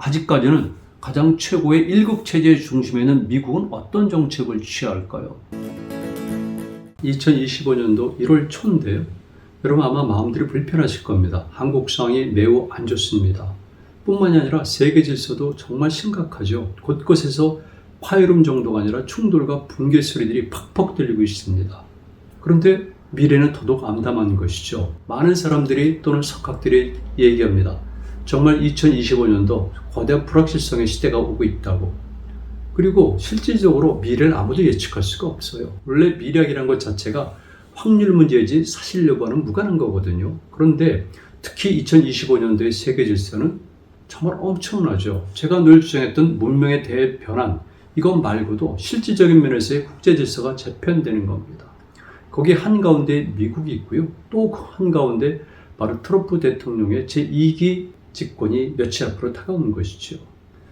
아직까지는 가장 최고의 일국체제의 중심에 있는 미국은 어떤 정책을 취할까요? 2025년도 1월 초인데요. 여러분 아마 마음들이 불편하실 겁니다. 한국 상황이 매우 안 좋습니다. 뿐만이 아니라 세계 질서도 정말 심각하죠. 곳곳에서 파열음 정도가 아니라 충돌과 붕괴 소리들이 팍팍 들리고 있습니다. 그런데 미래는 더더욱 암담한 것이죠. 많은 사람들이 또는 석학들이 얘기합니다. 정말 2025년도 거대 불확실성의 시대가 오고 있다고. 그리고 실질적으로 미래를 아무도 예측할 수가 없어요. 원래 미래학이라는 것 자체가 확률 문제이지 사실 여부와는 무관한 거거든요. 그런데 특히 2025년도의 세계 질서는 정말 엄청나죠. 제가 늘 주장했던 문명의 대변환, 이것 말고도 실질적인 면에서의 국제 질서가 재편되는 겁니다. 거기 한가운데 미국이 있고요. 또 그 한가운데 바로 트럼프 대통령의 제2기 집권이 며칠 앞으로 다가오는 것이죠.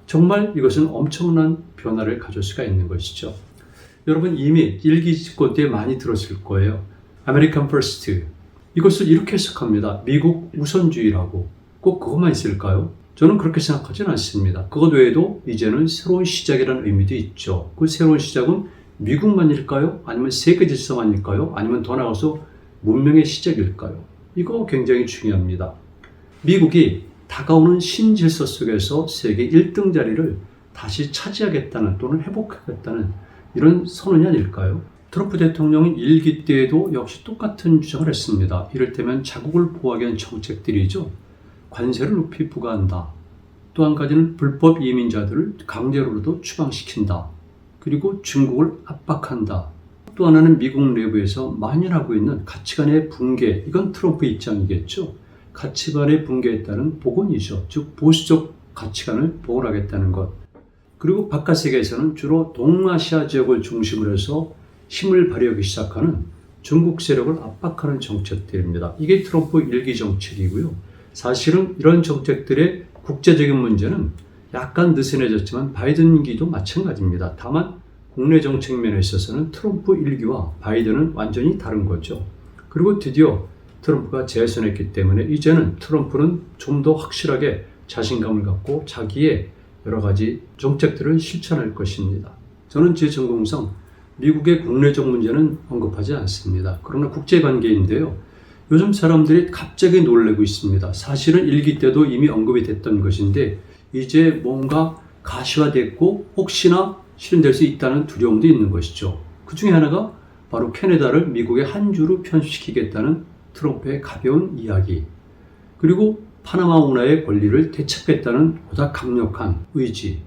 정말 이것은 엄청난 변화를 가져올 수가 있는 것이죠. 여러분 이미 1기 집권 때 많이 들었을 거예요. 아메리칸 퍼스트. 이것을 이렇게 해석합니다. 미국 우선주의라고. 꼭 그것만 있을까요? 저는 그렇게 생각하지는 않습니다. 그것 외에도 이제는 새로운 시작이라는 의미도 있죠. 그 새로운 시작은 미국만일까요? 아니면 세계 질서만일까요? 아니면 더 나아가서 문명의 시작일까요? 이거 굉장히 중요합니다. 미국이 다가오는 신질서 속에서 세계 1등 자리를 다시 차지하겠다는 또는 회복하겠다는 이런 선언이 아닐까요? 트럼프 대통령은 1기 때에도 역시 똑같은 주장을 했습니다. 이를테면 자국을 보호하기 위한 정책들이죠. 관세를 높이 부과한다. 또 한 가지는 불법 이민자들을 강제로도 추방시킨다. 그리고 중국을 압박한다. 또 하나는 미국 내부에서 만연하고 있는 가치관의 붕괴. 이건 트럼프 입장이겠죠. 가치관의 붕괴에 따른 복원이죠. 즉 보수적 가치관을 복원하겠다는 것. 그리고 바깥 세계에서는 주로 동아시아 지역을 중심으로 해서 힘을 발휘하기 시작하는 중국 세력을 압박하는 정책들입니다. 이게 트럼프 1기 정책이고요. 사실은 이런 정책들의 국제적인 문제는 약간 느슨해졌지만 바이든기도 마찬가지입니다. 다만 국내 정책 면에 있어서는 트럼프 1기와 바이든은 완전히 다른 거죠. 그리고 드디어 트럼프가 재선했기 때문에 이제는 트럼프는 좀 더 확실하게 자신감을 갖고 자기의 여러 가지 정책들을 실천할 것입니다. 저는 제 전공상 미국의 국내적 문제는 언급하지 않습니다. 그러나 국제관계인데요. 요즘 사람들이 갑자기 놀라고 있습니다. 사실은 1기 때도 이미 언급이 됐던 것인데 이제 뭔가 가시화됐고 혹시나 실현될 수 있다는 두려움도 있는 것이죠. 그 중에 하나가 바로 캐나다를 미국의 한 주로 편입시키겠다는 트럼프의 가벼운 이야기. 그리고 파나마 운하의 권리를 되찾겠다는 보다 강력한 의지.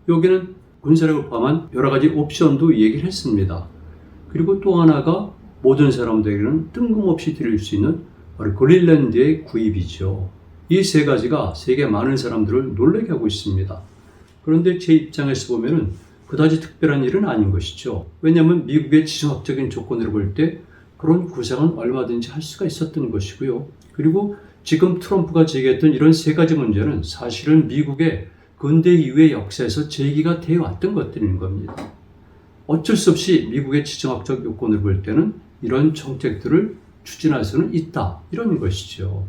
여기는 군사력을 포함한 여러 가지 옵션도 얘기를 했습니다. 그리고 또 하나가 모든 사람들에게는 뜬금없이 드릴 수 있는 바로 그린란드의 구입이죠. 이 세 가지가 세계 많은 사람들을 놀라게 하고 있습니다. 그런데 제 입장에서 보면은 그다지 특별한 일은 아닌 것이죠. 왜냐하면 미국의 지정학적인 조건으로 볼 때 그런 구상은 얼마든지 할 수가 있었던 것이고요. 그리고 지금 트럼프가 제기했던 이런 세 가지 문제는 사실은 미국의 근대 이후의 역사에서 제기가 되어 왔던 것들인 겁니다. 어쩔 수 없이 미국의 지정학적 요건을 볼 때는 이런 정책들을 추진할 수는 있다. 이런 것이죠.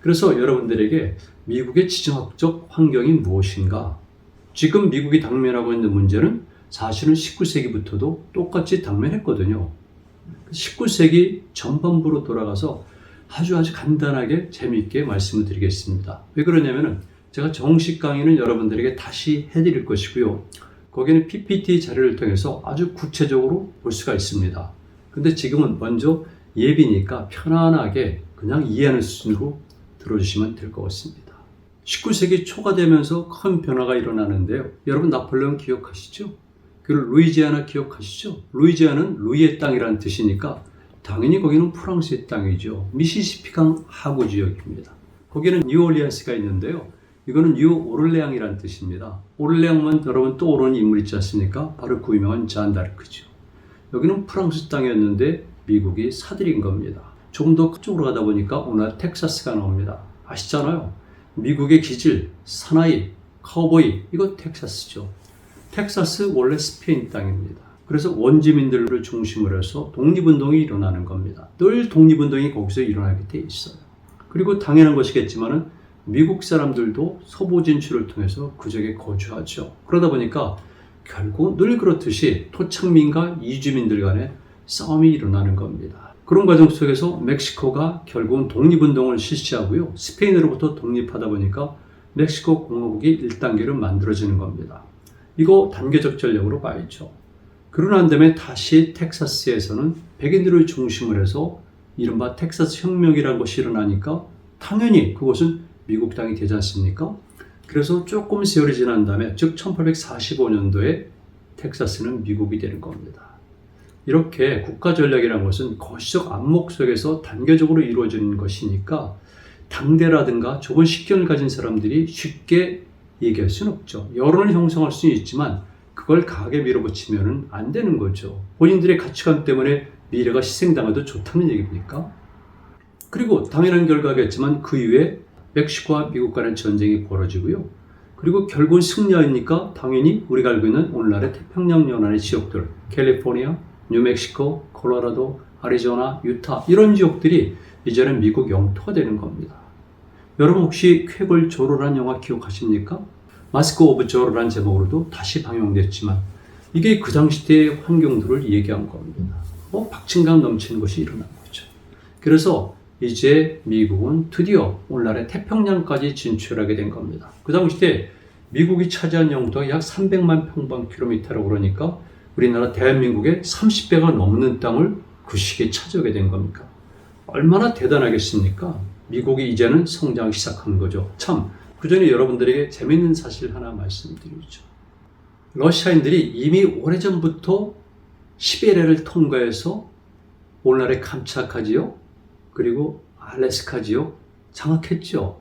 그래서 여러분들에게 미국의 지정학적 환경이 무엇인가? 지금 미국이 당면하고 있는 문제는 사실은 19세기부터도 똑같이 당면했거든요. 19세기 전반부로 돌아가서 아주 간단하게 재미있게 말씀을 드리겠습니다. 왜 그러냐면은 제가 정식 강의는 여러분들에게 다시 해드릴 것이고요. 거기는 PPT 자료를 통해서 아주 구체적으로 볼 수가 있습니다. 근데 지금은 먼저 예비니까 편안하게 그냥 이해하는 수준으로 들어주시면 될 것 같습니다. 19세기 초가 되면서 큰 변화가 일어나는데요. 여러분 나폴레옹 기억하시죠? 그리고 루이지아나 기억하시죠? 루이지아나는 루이의 땅이라는 뜻이니까 당연히 거기는 프랑스의 땅이죠. 미시시피강 하구 지역입니다. 거기는 뉴올리언스가 있는데요. 이거는 뉴 오를레앙이라는 뜻입니다. 오를레앙만 여러분 떠오르는 인물 있지 않습니까? 바로 그 유명한 잔다르크죠. 여기는 프랑스 땅이었는데 미국이 사들인 겁니다. 조금 더 그쪽으로 가다 보니까 오늘 텍사스가 나옵니다. 아시잖아요. 미국의 기질, 사나이, 카우보이, 이거 텍사스죠. 텍사스 원래 스페인 땅입니다. 그래서 원주민들을 중심으로 해서 독립운동이 일어나는 겁니다. 늘 독립운동이 거기서 일어나게 돼 있어요. 그리고 당연한 것이겠지만은 미국 사람들도 서부 진출을 통해서 그 지역에 거주하죠. 그러다 보니까 결국 늘 그렇듯이 토착민과 이주민들 간에 싸움이 일어나는 겁니다. 그런 과정 속에서 멕시코가 결국은 독립운동을 실시하고요. 스페인으로부터 독립하다 보니까 멕시코 공화국이 1단계로 만들어지는 겁니다. 이거 단계적 전략으로 봐야죠. 그러고 난 다음에 다시 텍사스에서는 백인들을 중심으로 해서 이른바 텍사스 혁명이라는 것이 일어나니까 당연히 그것은 미국 땅이 되지 않습니까? 그래서 조금 세월이 지난 다음에 즉 1845년도에 텍사스는 미국이 되는 겁니다. 이렇게 국가 전략이라는 것은 거시적 안목 속에서 단계적으로 이루어지는 것이니까 당대라든가 좁은 식견을 가진 사람들이 쉽게 얘기할 수는 없죠. 여론을 형성할 수는 있지만 그걸 강하게 밀어붙이면 안 되는 거죠. 본인들의 가치관 때문에 미래가 희생당해도 좋다는 얘기입니까? 그리고 당연한 결과겠지만 그 이후에 멕시코와 미국 간의 전쟁이 벌어지고요. 그리고 결국은 승리하니까 당연히 우리가 알고 있는 오늘날의 태평양 연안의 지역들, 캘리포니아, 뉴멕시코, 콜로라도, 아리조나, 유타 이런 지역들이 이제는 미국 영토가 되는 겁니다. 여러분 혹시 쾌걸 조로란 영화 기억하십니까? 마스크 오브 조로란 제목으로도 다시 방영됐지만 이게 그 당시 때의 환경들을 얘기한 겁니다. 박진감 넘치는 것이 일어난 거죠. 그래서 이제 미국은 드디어 오늘날의 태평양까지 진출하게 된 겁니다. 그 당시 때 미국이 차지한 영토가 약 300만 평방킬로미터라고 그러니까 우리나라 대한민국의 30배가 넘는 땅을 그 시기에 차지하게 된 겁니까? 얼마나 대단하겠습니까? 미국이 이제는 성장하기 시작한 거죠. 참, 그 전에 여러분들에게 재밌는 사실 하나 말씀드리죠. 러시아인들이 이미 오래전부터 시베리아를 통과해서 오늘날의 감차카 지역, 그리고 알래스카 지역 장악했죠.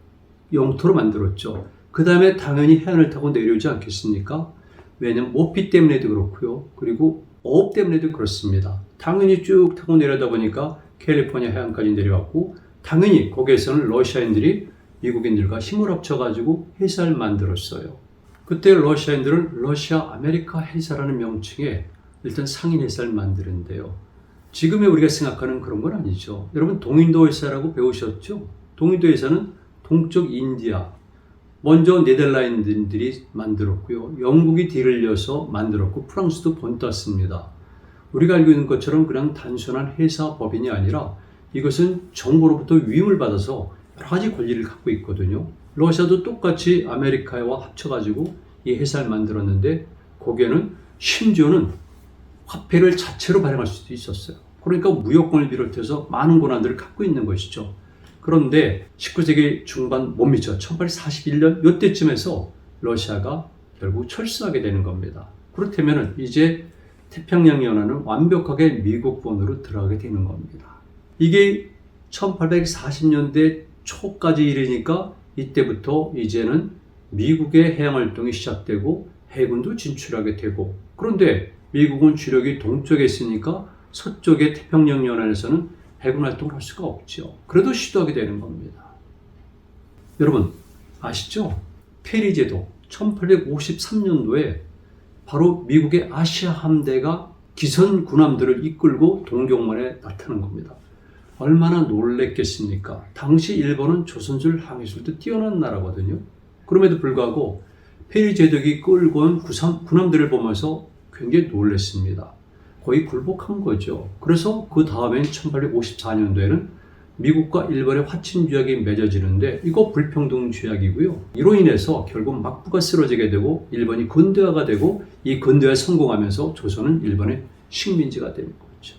영토로 만들었죠. 그 다음에 당연히 해안을 타고 내려오지 않겠습니까? 왜냐면 모피 때문에도 그렇고요. 그리고 어업 때문에도 그렇습니다. 당연히 쭉 타고 내려다 보니까 캘리포니아 해안까지 내려왔고 당연히 거기에서는 러시아인들이 미국인들과 힘을 합쳐가지고 회사를 만들었어요. 그때 러시아인들은 러시아 아메리카 회사라는 명칭에 일단 상인 회사를 만드는데요. 지금의 우리가 생각하는 그런 건 아니죠. 여러분 동인도 회사라고 배우셨죠? 동인도 회사는 동쪽 인디아, 먼저 네덜란드인들이 만들었고요. 영국이 뒤를 이어서 만들었고 프랑스도 본땄습니다. 우리가 알고 있는 것처럼 그냥 단순한 회사 법인이 아니라 이것은 정부로부터 위임을 받아서 여러 가지 권리를 갖고 있거든요. 러시아도 똑같이 아메리카와 합쳐가지고 이 회사를 만들었는데 거기에는 심지어는 화폐를 자체로 발행할 수도 있었어요. 그러니까 무역권을 비롯해서 많은 권한들을 갖고 있는 것이죠. 그런데 19세기 중반 못 미쳐 1841년 이때쯤에서 러시아가 결국 철수하게 되는 겁니다. 그렇다면 이제 태평양 연안은 완벽하게 미국권으로 들어가게 되는 겁니다. 이게 1840년대 초까지 이르니까 이때부터 이제는 미국의 해양활동이 시작되고 해군도 진출하게 되고 그런데 미국은 주력이 동쪽에 있으니까 서쪽의 태평양 연안에서는 해군 활동을 할 수가 없죠. 그래도 시도하게 되는 겁니다. 여러분 아시죠? 페리 제도 1853년도에 바로 미국의 아시아 함대가 기선 군함들을 이끌고 동경만에 나타난 겁니다. 얼마나 놀랬겠습니까? 당시 일본은 조선술 항해술도 뛰어난 나라거든요. 그럼에도 불구하고 페리 제독이 끌고 온 군함들을 보면서 굉장히 놀랐습니다. 거의 굴복한 거죠. 그래서 그 다음엔 1854년도에는 미국과 일본의 화친조약이 맺어지는데 이거 불평등 조약이고요. 이로 인해서 결국 막부가 쓰러지게 되고 일본이 근대화가 되고 이 근대화에 성공하면서 조선은 일본의 식민지가 되는 거죠.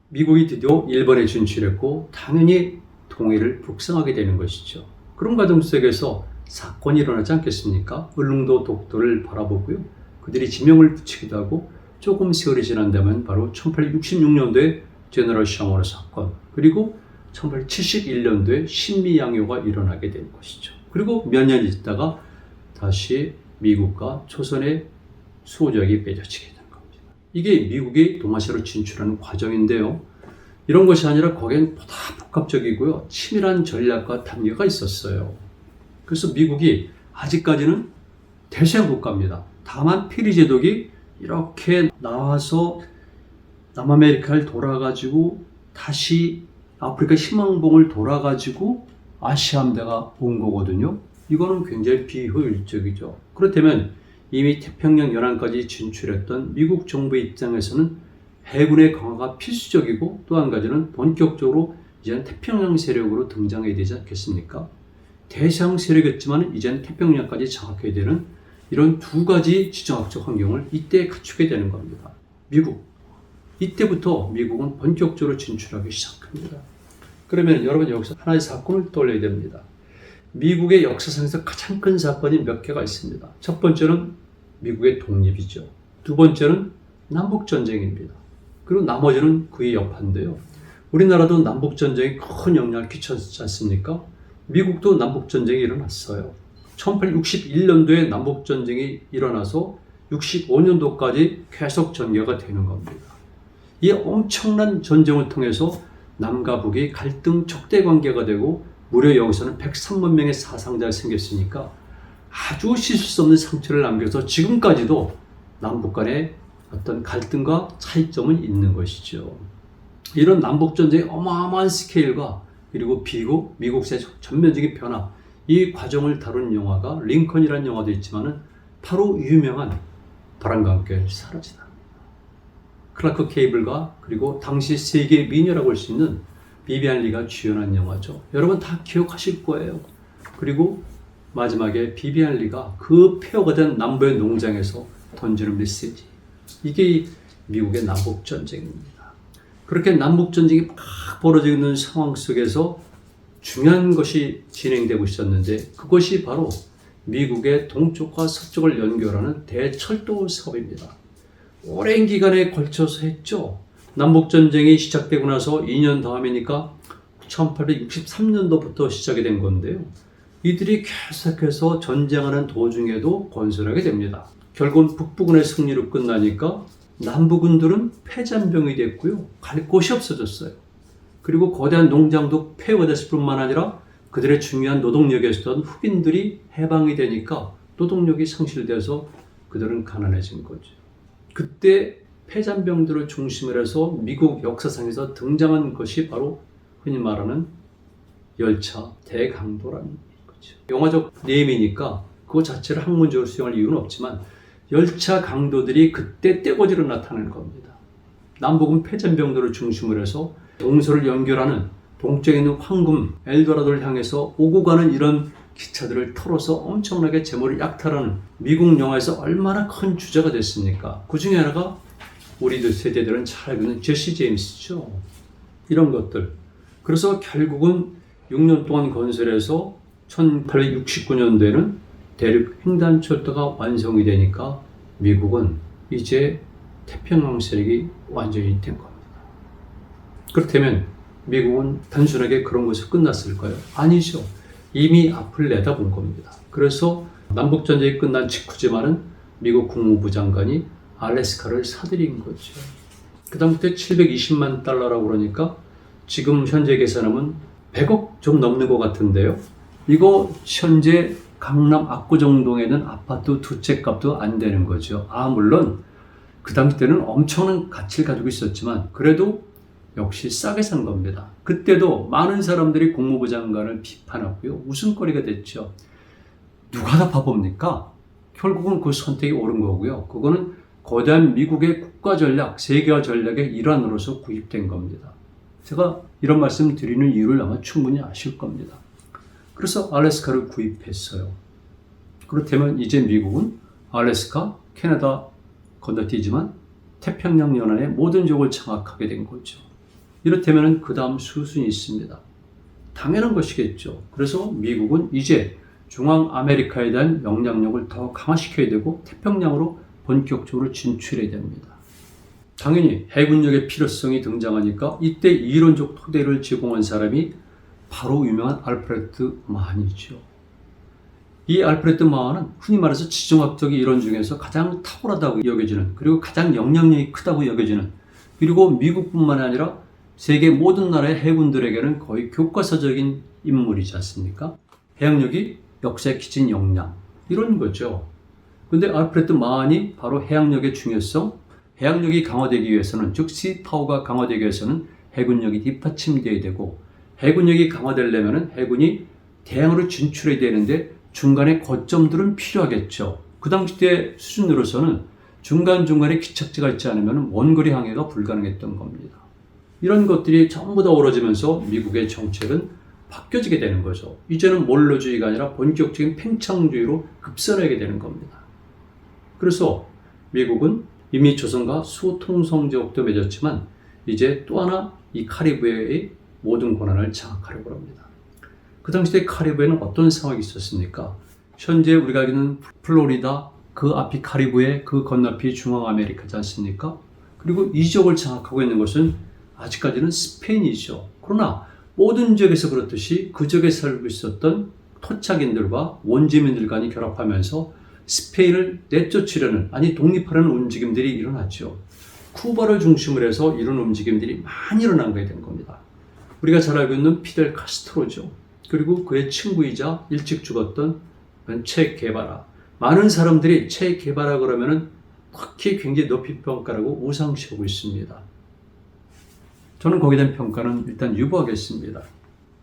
미국이 드디어 일본에 진출했고 당연히 동해를 북상하게 되는 것이죠. 그런 과정 속에서 사건이 일어나지 않겠습니까? 울릉도 독도를 바라보고요. 그들이 지명을 붙이기도 하고 조금 세월이 지난다면 바로 1866년도에 제너럴 샤머너 사건 그리고 1871년도에 신미양요가 일어나게 된 것이죠. 그리고 몇 년 있다가 다시 미국과 조선의 수호조약이 맺어지게 된 겁니다. 이게 미국이 동아시아로 진출하는 과정인데요. 이런 것이 아니라 거기엔 보다 복합적이고요. 치밀한 전략과 단계가 있었어요. 그래서 미국이 아직까지는 대서양 국가입니다. 다만 페리 제독이 이렇게 나와서 남아메리카를 돌아가지고 다시 아프리카 희망봉을 돌아가지고 아시아 함대가 온 거거든요. 이거는 굉장히 비효율적이죠. 그렇다면 이미 태평양 연안까지 진출했던 미국 정부의 입장에서는 해군의 강화가 필수적이고, 또 한 가지는 본격적으로 이제는 태평양 세력으로 등장해야 되지 않겠습니까? 대서양 세력이었지만 이제는 태평양까지 장악해야 되는 이런 두 가지 지정학적 환경을 이때 갖추게 되는 겁니다. 미국, 이때부터 미국은 본격적으로 진출하기 시작합니다. 그러면 여러분 여기서 하나의 사건을 떠올려야 됩니다. 미국의 역사상에서 가장 큰 사건이 몇 개가 있습니다. 첫 번째는 미국의 독립이죠. 두 번째는 남북전쟁입니다. 그리고 나머지는 그의 여파인데요. 우리나라도 남북전쟁이 큰 영향을 끼쳤지 않습니까? 미국도 남북전쟁이 일어났어요. 1861년도에 남북전쟁이 일어나서 65년도까지 계속 전개가 되는 겁니다. 이 엄청난 전쟁을 통해서 남과 북이 갈등 촉대 관계가 되고, 무려 여기서는 103만 명의 사상자가 생겼으니까 아주 씻을 수 없는 상처를 남겨서 지금까지도 남북 간의 어떤 갈등과 차이점은 있는 것이죠. 이런 남북전쟁의 어마어마한 스케일과 그리고 미국의 전면적인 변화, 이 과정을 다룬 영화가 링컨이라는 영화도 있지만은 바로 유명한 바람과 함께 사라지다. 클라크 케이블과 그리고 당시 세계 미녀라고 할 수 있는 비비안 리가 주연한 영화죠. 여러분 다 기억하실 거예요. 그리고 마지막에 비비안 리가 그 폐허가 된 남부의 농장에서 던지는 메시지. 이게 미국의 남북전쟁입니다. 그렇게 남북전쟁이 막 벌어지고 있는 상황 속에서 중요한 것이 진행되고 있었는데, 그것이 바로 미국의 동쪽과 서쪽을 연결하는 대철도 사업입니다. 오랜 기간에 걸쳐서 했죠. 남북전쟁이 시작되고 나서 2년 다음이니까 1863년도부터 시작이 된 건데요. 이들이 계속해서 전쟁하는 도중에도 건설하게 됩니다. 결국은 북부군의 승리로 끝나니까 남부군들은 패잔병이 됐고요. 갈 곳이 없어졌어요. 그리고 거대한 농장도 폐허됐을 뿐만 아니라 그들의 중요한 노동력이었던 흑인들이 해방이 되니까 노동력이 상실돼서 그들은 가난해진 거죠. 그때 패잔병들을 중심으로 해서 미국 역사상에서 등장한 것이 바로 흔히 말하는 열차 대강도라는 거죠. 영화적 네임이니까 그거 자체를 학문적으로 수용할 이유는 없지만 열차 강도들이 그때 떼거지로 나타나는 겁니다. 남북은 패잔병들을 중심으로 해서 동서를 연결하는 동쪽에 있는 황금 엘도라도를 향해서 오고 가는 이런 기차들을 털어서 엄청나게 재물을 약탈하는 미국 영화에서 얼마나 큰 주제가 됐습니까? 그 중에 하나가 우리들 세대들은 잘 알고 있는 제시 제임스죠. 이런 것들. 그래서 결국은 6년 동안 건설해서 1869년도에는 대륙 횡단철도가 완성이 되니까 미국은 이제 태평양 세력이 완전히 된 겁니다. 그렇다면 미국은 단순하게 그런 것이 끝났을까요? 아니죠. 이미 앞을 내다본 겁니다. 그래서 남북전쟁이 끝난 직후지만은 미국 국무부 장관이 알래스카를 사들인 거죠. 그 다음부터 720만 달러라고 그러니까 지금 현재 계산하면 100억 좀 넘는 것 같은데요. 이거 현재 강남 압구정동에는 아파트 두 채 값도 안 되는 거죠. 물론 그 당시 때는 엄청난 가치를 가지고 있었지만 그래도 역시 싸게 산 겁니다. 그때도 많은 사람들이 국무부 장관을 비판하고요. 웃음거리가 됐죠. 누가 다 바보입니까? 결국은 그 선택이 옳은 거고요. 그거는 거대한 미국의 국가 전략, 세계화 전략의 일환으로서 구입된 겁니다. 제가 이런 말씀 드리는 이유를 아마 충분히 아실 겁니다. 그래서 알래스카를 구입했어요. 그렇다면 이제 미국은 알래스카, 캐나다 건너뛰지만 태평양 연안의 모든 지역을 장악하게 된 거죠. 이렇다면 그 다음 수순이 있습니다. 당연한 것이겠죠. 그래서 미국은 이제 중앙 아메리카에 대한 영향력을 더 강화시켜야 되고 태평양으로 본격적으로 진출해야 됩니다. 당연히 해군력의 필요성이 등장하니까 이때 이론적 토대를 제공한 사람이 바로 유명한 알프레드 마한이죠. 이 알프레드 마한은 흔히 말해서 지정학적인 이론 중에서 가장 탁월하다고 여겨지는, 그리고 가장 영향력이 크다고 여겨지는, 그리고 미국뿐만 아니라 세계 모든 나라의 해군들에게는 거의 교과서적인 인물이지 않습니까? 해양력이 역사에 끼친 영향, 이런 거죠. 근데 알프레드 마한이 바로 해양력의 중요성, 해양력이 강화되기 위해서는, 즉 시파워가 강화되기 위해서는 해군력이 뒷받침되어야 되고, 해군력이 강화되려면 해군이 대양으로 진출해야 되는데 중간에 거점들은 필요하겠죠. 그 당시 때 수준으로서는 중간중간에 기착지가 있지 않으면 원거리 항해가 불가능했던 겁니다. 이런 것들이 전부 다 어우러지면서 미국의 정책은 바뀌어지게 되는 거죠. 이제는 몰로주의가 아니라 본격적인 팽창주의로 급선하게 되는 겁니다. 그래서 미국은 이미 조선과 수통성제국도 맺었지만 이제 또 하나 이 카리브해의 모든 권한을 장악하려고 합니다. 그 당시에 카리브해는 어떤 상황이 있었습니까? 현재 우리가 알기는 플로리다, 그 앞이 카리브해, 그 건너편이 중앙아메리카지 않습니까? 그리고 이 지역을 장악하고 있는 것은 아직까지는 스페인이죠. 그러나 모든 지역에서 그렇듯이 그 지역에 살고 있었던 토착인들과 원주민들 간이 결합하면서 스페인을 내쫓으려는, 아니 독립하려는 움직임들이 일어났죠. 쿠바를 중심으로 해서 이런 움직임들이 많이 일어난 거게 된 겁니다. 우리가 잘 알고 있는 피델 카스트로죠. 그리고 그의 친구이자 일찍 죽었던 체 게바라. 많은 사람들이 체 게바라 그러면은 특히 굉장히 높이 평가하고 우상시하고 있습니다. 저는 거기에 대한 평가는 일단 유보하겠습니다.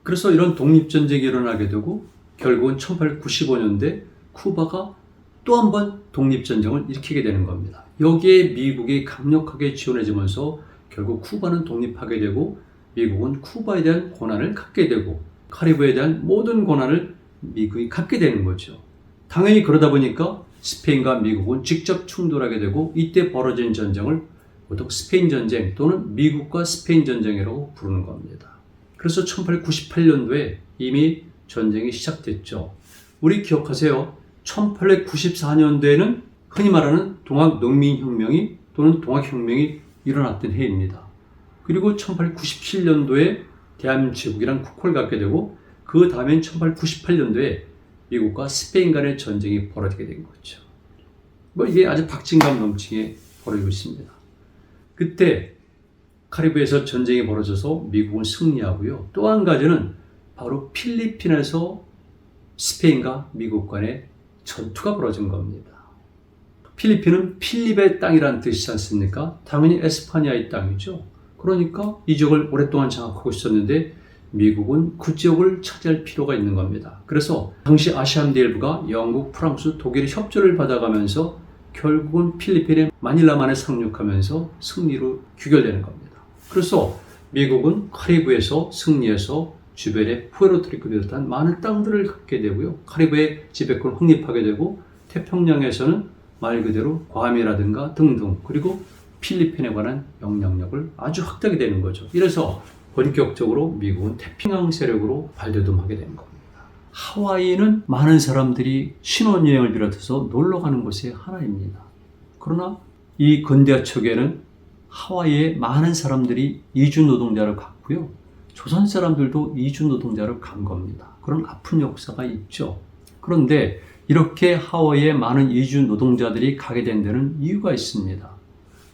그래서 이런 독립전쟁이 일어나게 되고 결국은 1895년대 쿠바가 또 한 번 독립전쟁을 일으키게 되는 겁니다. 여기에 미국이 강력하게 지원해주면서 결국 쿠바는 독립하게 되고 미국은 쿠바에 대한 권한을 갖게 되고 카리브해에 대한 모든 권한을 미국이 갖게 되는 거죠. 당연히 그러다 보니까 스페인과 미국은 직접 충돌하게 되고 이때 벌어진 전쟁을 보통 스페인 전쟁 또는 미국과 스페인 전쟁이라고 부르는 겁니다. 그래서 1898년도에 이미 전쟁이 시작됐죠. 우리 기억하세요. 1894년도에는 흔히 말하는 동학농민혁명이 또는 동학혁명이 일어났던 해입니다. 그리고 1897년도에 대한제국이란 국호를 갖게 되고 그 다음엔 1898년도에 미국과 스페인 간의 전쟁이 벌어지게 된 거죠. 이게 아주 박진감 넘치게 벌어지고 있습니다. 그때 카리브해에서 전쟁이 벌어져서 미국은 승리하고요. 또 한 가지는 바로 필리핀에서 스페인과 미국 간의 전투가 벌어진 겁니다. 필리핀은 필립의 땅이라는 뜻이지 않습니까? 당연히 에스파니아의 땅이죠. 그러니까 이 지역을 오랫동안 장악하고 있었는데 미국은 그 지역을 차지할 필요가 있는 겁니다. 그래서 당시 아시안대 일부가 영국, 프랑스, 독일의 협조를 받아가면서 결국은 필리핀의 마닐라만에 상륙하면서 승리로 귀결되는 겁니다. 그래서 미국은 카리브해에서 승리해서 주변에 푸에르토리코 비롯한 많은 땅들을 갖게 되고요. 카리브해 지배권을 확립하게 되고 태평양에서는 말 그대로 괌이라든가 등등 그리고 필리핀에 관한 영향력을 아주 확대하게 되는 거죠. 이래서 본격적으로 미국은 태평양 세력으로 발돋움하게 된 겁니다. 하와이는 많은 사람들이 신혼여행을 비롯해서 놀러가는 곳의 하나입니다. 그러나 이 근대화 초기에는 하와이에 많은 사람들이 이주 노동자를 갔고요. 조선 사람들도 이주 노동자를 간 겁니다. 그런 아픈 역사가 있죠. 그런데 이렇게 하와이에 많은 이주 노동자들이 가게 된 데는 이유가 있습니다.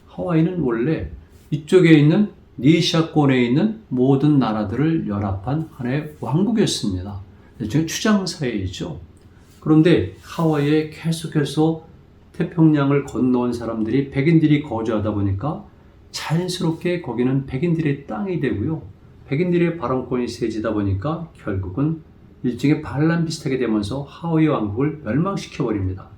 하와이는 원래 이쪽에 있는 니시아권에 있는 모든 나라들을 연합한 하나의 왕국이었습니다. 일종의 추장사회이죠. 그런데 하와이에 계속해서 태평양을 건너온 사람들이 백인들이 거주하다 보니까 자연스럽게 거기는 백인들의 땅이 되고요. 백인들의 발언권이 세지다 보니까 결국은 일종의 반란 비슷하게 되면서 하와이 왕국을 멸망시켜버립니다.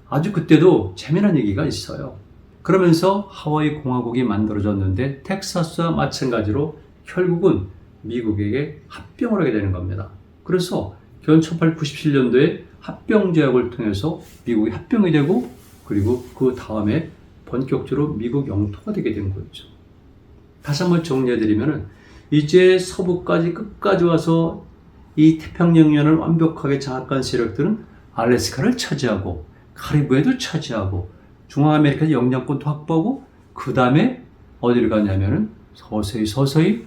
아주 그때도 재미난 얘기가 있어요. 그러면서 하와이 공화국이 만들어졌는데 텍사스와 마찬가지로 결국은 미국에게 합병을 하게 되는 겁니다. 그래서 결국 1897년도에 합병조약을 통해서 미국이 합병이 되고 그리고 그 다음에 본격적으로 미국 영토가 되게 된 거죠. 다시 한번 정리해드리면 이제 서부까지 끝까지 와서 이 태평양연을 완벽하게 장악한 세력들은 알래스카를 차지하고 카리브해도 차지하고 중앙아메리카 영향권도 확보하고 그 다음에 어디를 가냐면은 서서히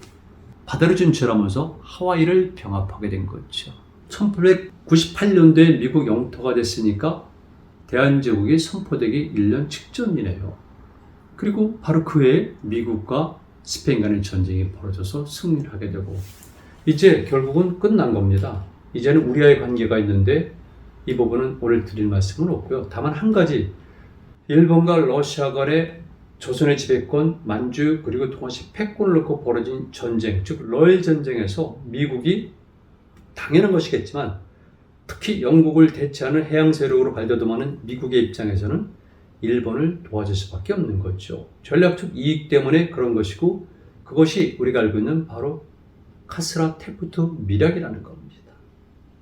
바다를 진출하면서 하와이를 병합하게 된 거죠. 1898년도에 미국 영토가 됐으니까 대한제국이 선포되기 1년 직전이네요. 그리고 바로 그 해에 미국과 스페인 간의 전쟁이 벌어져서 승리를 하게 되고 이제 결국은 끝난 겁니다. 이제는 우리와의 관계가 있는데 이 부분은 오늘 드릴 말씀은 없고요. 다만 한 가지 일본과 러시아 간의 조선의 지배권, 만주 그리고 동아시 패권을 놓고 벌어진 전쟁, 즉 러일 전쟁에서 미국이 당연한 것이겠지만 특히 영국을 대체하는 해양 세력으로 발돋움하는 미국의 입장에서는 일본을 도와줄 수밖에 없는 거죠. 전략적 이익 때문에 그런 것이고 그것이 우리가 알고 있는 바로 카스라 테프트 밀약이라는 겁니다.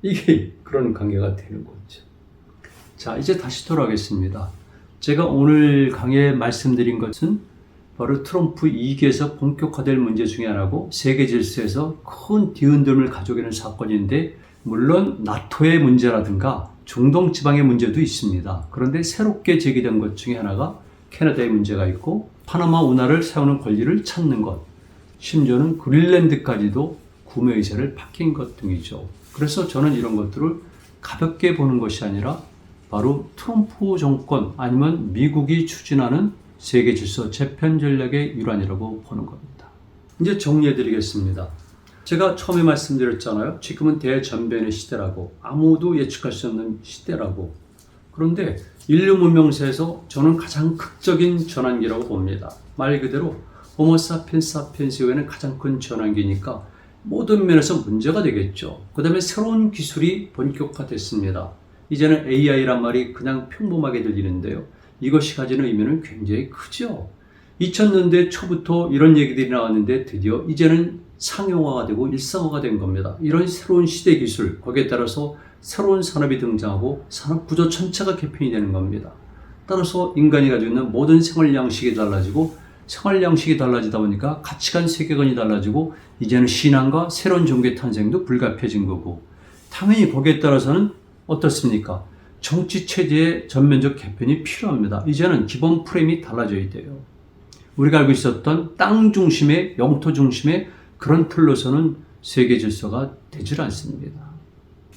이게 그런 관계가 되는 거죠. 자, 이제 다시 돌아가겠습니다. 제가 오늘 강의에 말씀드린 것은 바로 트럼프 2기에서 본격화될 문제 중에 하나고 세계 질서에서 큰 뒤흔들림을 가져오게 되는 사건인데 물론 나토의 문제라든가 중동 지방의 문제도 있습니다. 그런데 새롭게 제기된 것 중에 하나가 캐나다의 문제가 있고 파나마 운하를 사용하는 권리를 찾는 것, 심지어는 그린랜드까지도 구매 의사를 바뀐 것 등이죠. 그래서 저는 이런 것들을 가볍게 보는 것이 아니라 바로 트럼프 정권 아니면 미국이 추진하는 세계 질서 재편 전략의 일환이라고 보는 겁니다. 이제 정리해 드리겠습니다. 제가 처음에 말씀드렸잖아요. 지금은 대전변의 시대라고, 아무도 예측할 수 없는 시대라고. 그런데 인류 문명사에서 저는 가장 극적인 전환기라고 봅니다. 말 그대로 호모 사피엔스 사피엔스 이후에는 가장 큰 전환기니까 모든 면에서 문제가 되겠죠. 그 다음에 새로운 기술이 본격화됐습니다. 이제는 AI란 말이 그냥 평범하게 들리는데요. 이것이 가지는 의미는 굉장히 크죠. 2000년대 초부터 이런 얘기들이 나왔는데 드디어 이제는 상용화가 되고 일상화가 된 겁니다. 이런 새로운 시대 기술, 거기에 따라서 새로운 산업이 등장하고 산업 구조 전체가 개편이 되는 겁니다. 따라서 인간이 가지고 있는 모든 생활 양식이 달라지고 생활 양식이 달라지다 보니까 가치관 세계관이 달라지고 이제는 신앙과 새로운 종교의 탄생도 불가피해진 거고 당연히 거기에 따라서는 어떻습니까? 정치 체제의 전면적 개편이 필요합니다. 이제는 기본 프레임이 달라져야 돼요. 우리가 알고 있었던 땅 중심의 영토 중심의 그런 틀로서는 세계 질서가 되질 않습니다.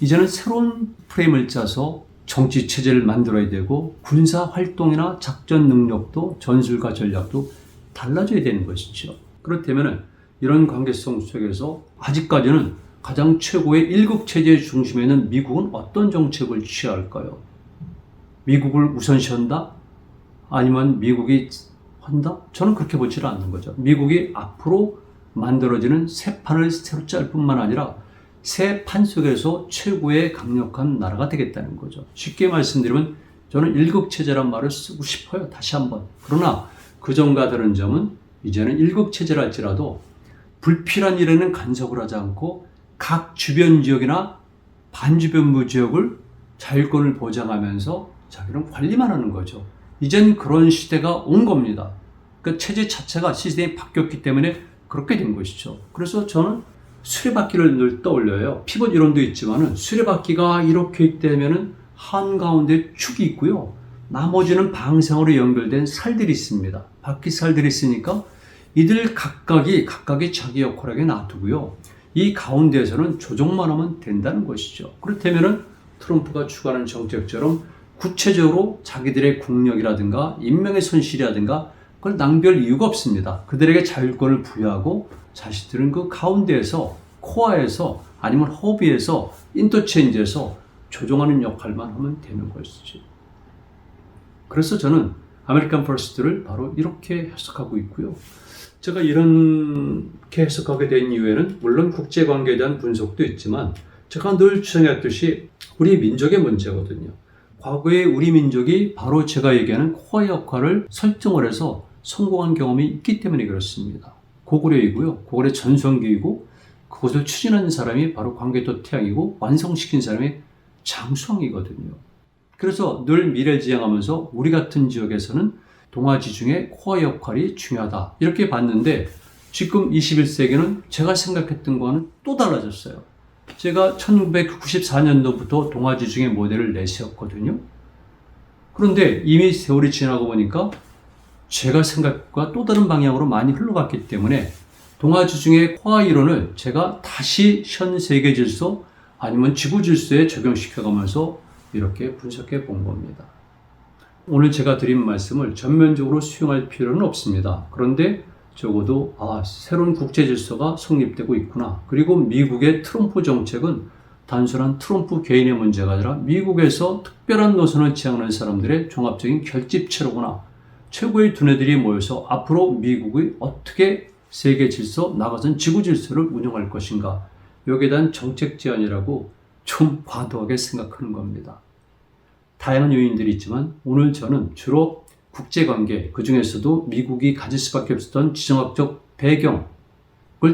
이제는 새로운 프레임을 짜서 정치 체제를 만들어야 되고 군사 활동이나 작전 능력도 전술과 전략도 달라져야 되는 것이죠. 그렇다면 이런 관계성 속에서 아직까지는 가장 최고의 일국 체제의 중심에 있는 미국은 어떤 정책을 취할까요? 미국을 우선시한다? 아니면 미국이 한다? 저는 그렇게 보지를 않는 거죠. 미국이 앞으로 만들어지는 새 판을 새로 짤 뿐만 아니라 새 판 속에서 최고의 강력한 나라가 되겠다는 거죠. 쉽게 말씀드리면 저는 일국 체제란 말을 쓰고 싶어요. 다시 한번. 그러나 그 점과 다른 점은 이제는 일국 체제랄지라도 불필요한 일에는 간섭을 하지 않고 각 주변 지역이나 반주변부 지역을 자율권을 보장하면서 자기는 관리만 하는 거죠. 이젠 그런 시대가 온 겁니다. 그 체제 자체가 시스템이 바뀌었기 때문에 그렇게 된 것이죠. 그래서 저는 수레바퀴를 늘 떠올려요. 피벗 이론도 있지만은 수레바퀴가 이렇게 있다면은 한가운데 축이 있고요. 나머지는 방향으로 연결된 살들이 있습니다. 바퀴 살들이 있으니까 이들 각각이 자기 역할하게 놔두고요. 이 가운데에서는 조정만 하면 된다는 것이죠. 그렇다면 트럼프가 추구하는 정책처럼 구체적으로 자기들의 국력이라든가 인명의 손실이라든가 그걸 낭비할 이유가 없습니다. 그들에게 자율권을 부여하고 자신들은 그 가운데에서 코어에서 아니면 허비에서 인터체인지에서 조정하는 역할만 하면 되는 것이죠. 그래서 저는 아메리칸 퍼스트를 바로 이렇게 해석하고 있고요. 제가 이렇게 해석하게 된 이유에는 물론 국제관계에 대한 분석도 있지만 제가 늘 주장했듯이 우리 민족의 문제거든요. 과거에 우리 민족이 바로 제가 얘기하는 코어 역할을 설정을 해서 성공한 경험이 있기 때문에 그렇습니다. 고구려이고요. 고구려 전성기이고 그것을 추진한 사람이 바로 광개토 태양이고 완성시킨 사람이 장수왕이거든요. 그래서 늘 미래를 지향하면서 우리 같은 지역에서는 동아지중의 코어 역할이 중요하다. 이렇게 봤는데 지금 21세기는 제가 생각했던 거와는 또 달라졌어요. 제가 1994년도부터 동아지중의 모델을 내세웠거든요. 그런데 이미 세월이 지나고 보니까 제가 생각과 또 다른 방향으로 많이 흘러갔기 때문에 동아지중의 코어 이론을 제가 다시 현 세계 질서 아니면 지구 질서에 적용시켜가면서 이렇게 분석해 본 겁니다. 오늘 제가 드린 말씀을 전면적으로 수용할 필요는 없습니다. 그런데 적어도 새로운 국제 질서가 성립되고 있구나. 그리고 미국의 트럼프 정책은 단순한 트럼프 개인의 문제가 아니라 미국에서 특별한 노선을 지향하는 사람들의 종합적인 결집체로구나. 최고의 두뇌들이 모여서 앞으로 미국이 어떻게 세계 질서, 나아가서는 지구 질서를 운영할 것인가, 여기에 대한 정책 제안이라고 좀 과도하게 생각하는 겁니다. 다양한 요인들이 있지만 오늘 저는 주로 국제관계, 그 중에서도 미국이 가질 수밖에 없었던 지정학적 배경을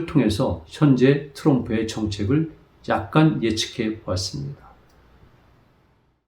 통해서 현재 트럼프의 정책을 약간 예측해 보았습니다.